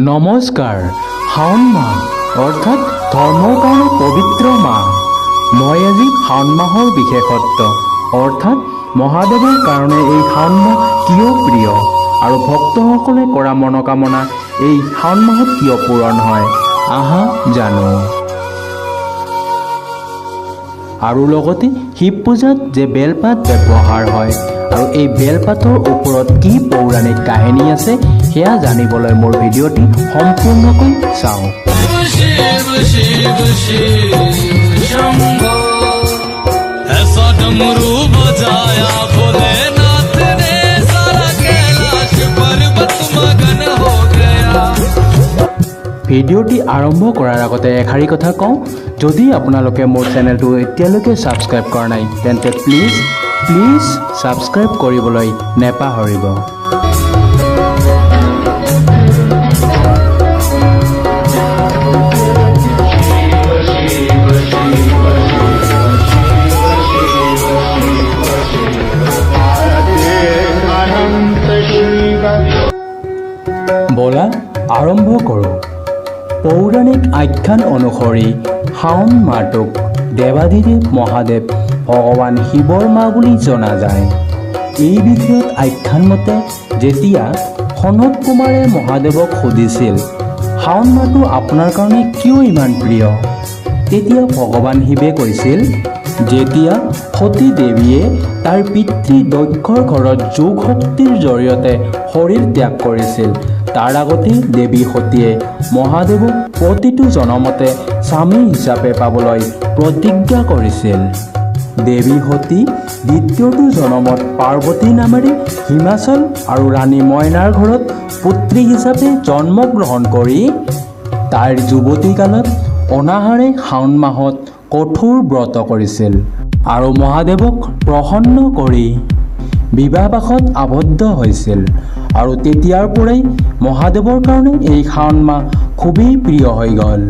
নমস্কাৰ। শাওণ মাহ অৰ্থাৎ ধৰ্মৰ কাৰণে পবিত্ৰ মাহ। মই আজি শাওণ মাহৰ বিশেষত্ব অৰ্থাৎ মহাদেৱৰ কাৰণে এই শাওণ মাহ কিয় প্ৰিয় আৰু ভক্তসকলে কৰা মনোকামনা এই শাওণ মাহত কিয় পূৰণ হয়, আহা জানো। আৰু লগতে শিৱ পূজাত যে বেলপাত ব্যৱহাৰ হয় আৰু এই বেলপাতৰ ওপৰত কি পৌৰাণিক কাহিনী আছে সেয়া জানিবলৈ মোৰ ভিডিঅ'টি সম্পূৰ্ণকৈ চাওক। ভিডিঅ'টি আৰম্ভ কৰাৰ আগতে এষাৰি কথা কওঁ, যদি আপোনালোকে মোৰ চেনেলটো এতিয়ালৈকে ছাবস্ক্ৰাইব কৰা নাই তেন্তে প্লিজ ছাবস্ক্ৰাইব কৰিবলৈ নেপাহৰিব। বলা আৰম্ভ কৰোঁ। পৌৰাণিক আখ্যান অনুসৰি শাওণ মাহটোক দেৱাদিদেৱ মহাদেৱ ভগৱান শিৱৰ মাহ বুলি জনা যায়। এই বিষয়ত আখ্যান মতে যেতিয়া সনত কুমাৰে মহাদেৱক সুধিছিল শাওণ মাহটো আপোনাৰ কাৰণে কিয় ইমান প্ৰিয়, তেতিয়া ভগৱান শিৱে কৈছিল যেতিয়া সতী দেৱীয়ে তাৰ পিতৃ দক্ষৰ ঘৰত যোগ শক্তিৰ জৰিয়তে শৰীৰ ত্যাগ কৰিছিল, তাৰ আগতে দেৱী সতীয়ে মহাদেৱক প্ৰতিটো জনমতে স্বামী হিচাপে পাবলৈ প্ৰতিজ্ঞা কৰিছিল। দেৱী সতী দ্বিতীয়টো জনমত পাৰ্বতী নামেৰে হিমাচল আৰু ৰাণী মইনাৰ ঘৰত পুত্ৰী হিচাপে জন্মগ্ৰহণ কৰি তাইৰ যুৱতী কালত অনাহাৰে শাওণ মাহত কঠোৰ ব্ৰত কৰিছিল আৰু মহাদেৱক প্ৰসন্ন কৰি বিবাহপাশত আবদ্ধ হৈছিল। আৰু তেতিয়াৰ পৰাই মহাদেৱৰ কাৰণে এই শাওণ মাহ খুবেই প্ৰিয় হৈ গ'ল।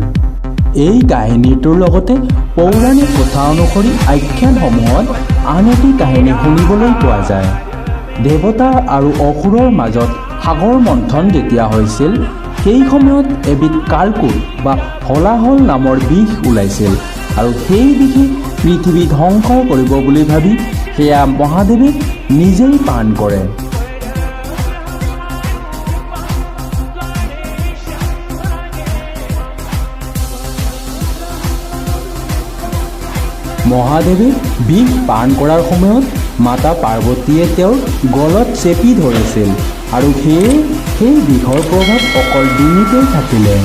এই কাহিনীটোৰ লগতে পৌৰাণিক কথা অনুসৰি আখ্যানসমূহত আন এটি কাহিনী শুনিবলৈ পোৱা যায়। দেৱতা আৰু অসুৰৰ মাজত সাগৰ মন্থন যেতিয়া হৈছিল সেই সময়ত এবিধ কালকূট বা হলাহল নামৰ বিষ ওলাইছিল আৰু সেই বিষে পৃথিৱী ধ্বংস কৰিব বুলি ভাবি সেয়া মহাদেৱে নিজেই পান কৰে। মহাদেৱে বিষ পান কৰাৰ সময়ত মাতা পাৰ্বতীয়ে তেওঁৰ গলত চেপি ধৰিছিল আৰু সেই বিষৰ প্ৰভাৱ অকল ডিঙিতেই থাকিলে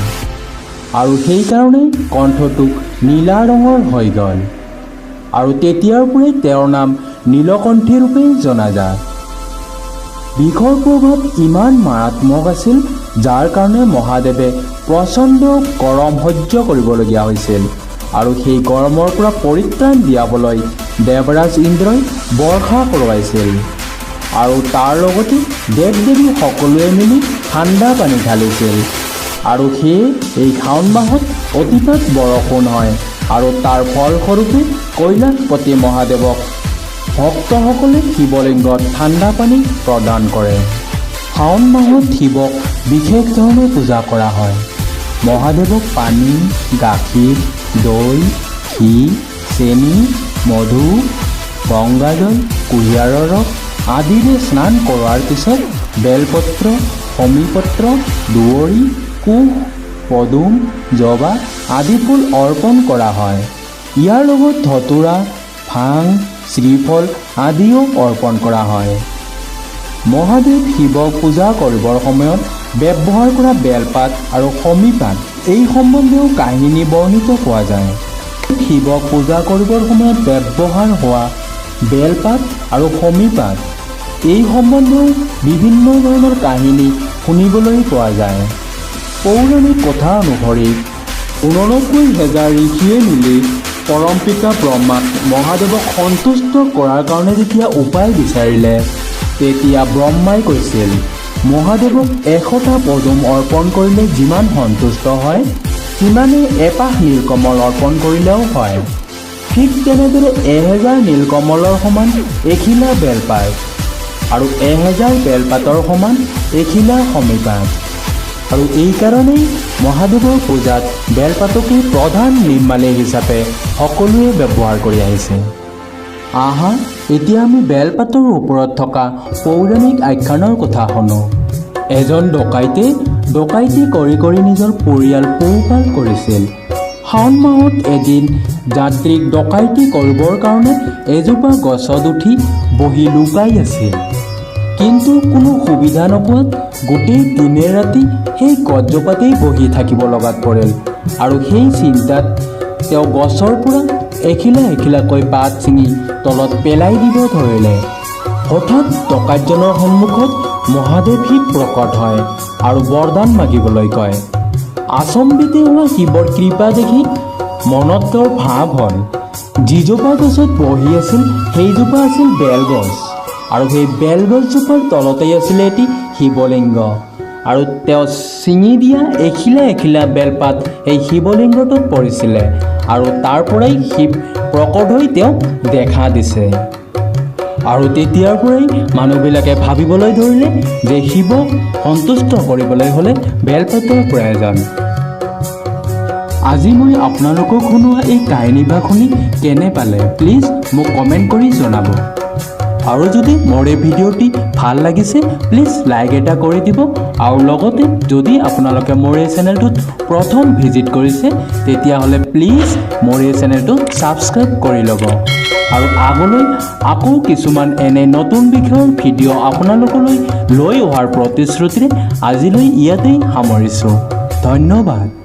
আৰু সেইকাৰণে কণ্ঠটো নীলা ৰঙৰ হৈ গ'ল আৰু তেতিয়াৰ পৰাই তেওঁৰ নাম নীলকণ্ঠী ৰূপে জনাজাত। বিষৰ প্ৰভাৱ ইমান মাৰাত্মক আছিল যাৰ কাৰণে মহাদেৱে প্ৰচণ্ড গৰম সহ্য কৰিবলগীয়া হৈছিল আৰু সেই গৰমৰ পৰা পৰিত্ৰাণ দিয়াবলৈ দেৱৰাজ ইন্দ্ৰই বৰ্ষা কৰোৱাইছিল আৰু তাৰ লগতে দেৱ দেৱী সকলোৱে মিলি ঠাণ্ডা পানী ঢালিছিল আৰু সেয়ে এই শাওণ মাহত অতিপাত বৰষুণ হয় আৰু তাৰ ফলস্বৰূপে কৈলাশপতি মহাদেৱক ভক্তসকলে শিৱলিংগত ঠাণ্ডা পানী প্ৰদান কৰে। শাওণ মাহত শিৱক বিশেষ ধৰণে পূজা কৰা হয়। মহাদেৱক পানী, গাখীৰ, দৈ, ঘি, চেনি, মধু, গংগাজল, কুঁহিয়াৰৰ ৰস আদিৰে স্নান কৰোৱাৰ পিছত বেলপত্ৰ, শমীপত্ৰ, দুৱৰী, কুশ, পদুম, জবা আদি ফুল অৰ্পণ কৰা হয়। ইয়াৰ লগত ধতুৰা, ভাং, শ্ৰীফল আদিও অৰ্পণ কৰা হয়। মহাদেৱ শিৱক পূজা কৰিবৰ সময়ত ব্যৱহাৰ কৰা বেলপাত আৰু শমীপাত এই সম্বন্ধেও কাহিনী বৰ্ণিত পোৱা যায়। শিৱক পূজা কৰিবৰ সময়ত ব্যৱহাৰ হোৱা বেলপাত আৰু শমীপাত এই সম্বন্ধেও বিভিন্ন ধৰণৰ কাহিনী শুনিবলৈ পোৱা যায়। পৌৰাণিক কথা অনুসৰি 89,000 ঋষিয়ে মিলি পৰম পিতা ব্ৰহ্মাক মহাদেৱক সন্তুষ্ট কৰাৰ কাৰণে যেতিয়া উপায় বিচাৰিলে তেতিয়া ব্ৰহ্মাই কৈছিল মহাদেৱক 100টা পদুম অৰ্পণ কৰিলে যিমান সন্তুষ্ট হয় সিমানেই এপাহ নীলকমল অৰ্পণ কৰিলেও হয়। ঠিক তেনেদৰে 1000 নীলকমলৰ সমান এখিলা বেলপাত আৰু 1000 বেলপাতৰ সমান এখিলা শমীপাত আৰু এইকাৰণেই মহাদেৱৰ পূজাত বেলপাতকেই প্ৰধান নিৰ্মালী হিচাপে সকলোৱে ব্যৱহাৰ কৰি আহিছে। আহা এতিয়া আমি বেলপাতৰ ওপৰত থকা পৌৰাণিক আখ্যানৰ কথা শুনো। এজন ডকাইতে ডকাইতি কৰি কৰি নিজৰ পৰিয়াল পোহপাল কৰিছিল। শাওণ মাহত এদিন যাত্ৰীক ডকাইতি কৰিবৰ কাৰণে এজোপা গছত উঠি বহি লুকাই আছিল। কিন্তু কোনো সুবিধা নোপোৱাত গোটেই দিনে ৰাতি সেই গছজোপাতেই বহি থাকিব লগাত পৰিল আৰু সেই চিন্তাত তেওঁ গছৰ পৰা এখিলা এখিলাকৈ পাত ছিঙি তলত পেলাই দিব ধৰিলে। হঠাৎ ডকাইতজনৰ সন্মুখত মহাদেৱ শিৱ প্ৰকট হয় আৰু বৰদান মাগিবলৈ কয়। আচম্বিতে হোৱা শিৱৰ কৃপা দেখি মনত তেওঁৰ ভাৱ হ'ল। যিজোপা গছত বহি আছিল সেইজোপা আছিল বেলগছ আৰু সেই বেলগছজোপাৰ তলতেই আছিলে এটি শিৱলিংগ আৰু তেওঁ ছিঙি দিয়া এখিলা এখিলা বেলপাত এই শিৱলিংগটোত পৰিছিলে আৰু তাৰ পৰাই শিৱ প্ৰকট হৈ তেওঁক দেখা দিছে। আৰু তেতিয়াৰ পৰাই মানুহবিলাকে ভাবিবলৈ ধৰিলে যে শিৱক সন্তুষ্ট কৰিবলৈ হ'লে বেলপাতৰ প্ৰয়োজন। আজি মই আপোনালোকক শুনোৱা এই কাহিনীভাগ শুনি কেনে পালে প্লিজ মোক কমেণ্ট কৰি জনাব। আৰু যদি মোৰ এই ভিডিঅ'টি ভাল লাগিছে প্লিজ লাইক এটা কৰি দিব আৰু লগতে যদি আপোনালোকে মোৰ এই চেনেলটোত প্ৰথম ভিজিট কৰিছে তেতিয়াহ'লে প্লিজ মোৰ এই চেনেলটো ছাবস্ক্ৰাইব কৰি ল'ব। আৰু আগলৈ আকৌ কিছুমান এনে নতুন বিষয়ৰ ভিডিঅ' আপোনালোকলৈ লৈ অহাৰ প্ৰতিশ্ৰুতিৰে আজিলৈ ইয়াতেই সামৰিছোঁ। ধন্যবাদ।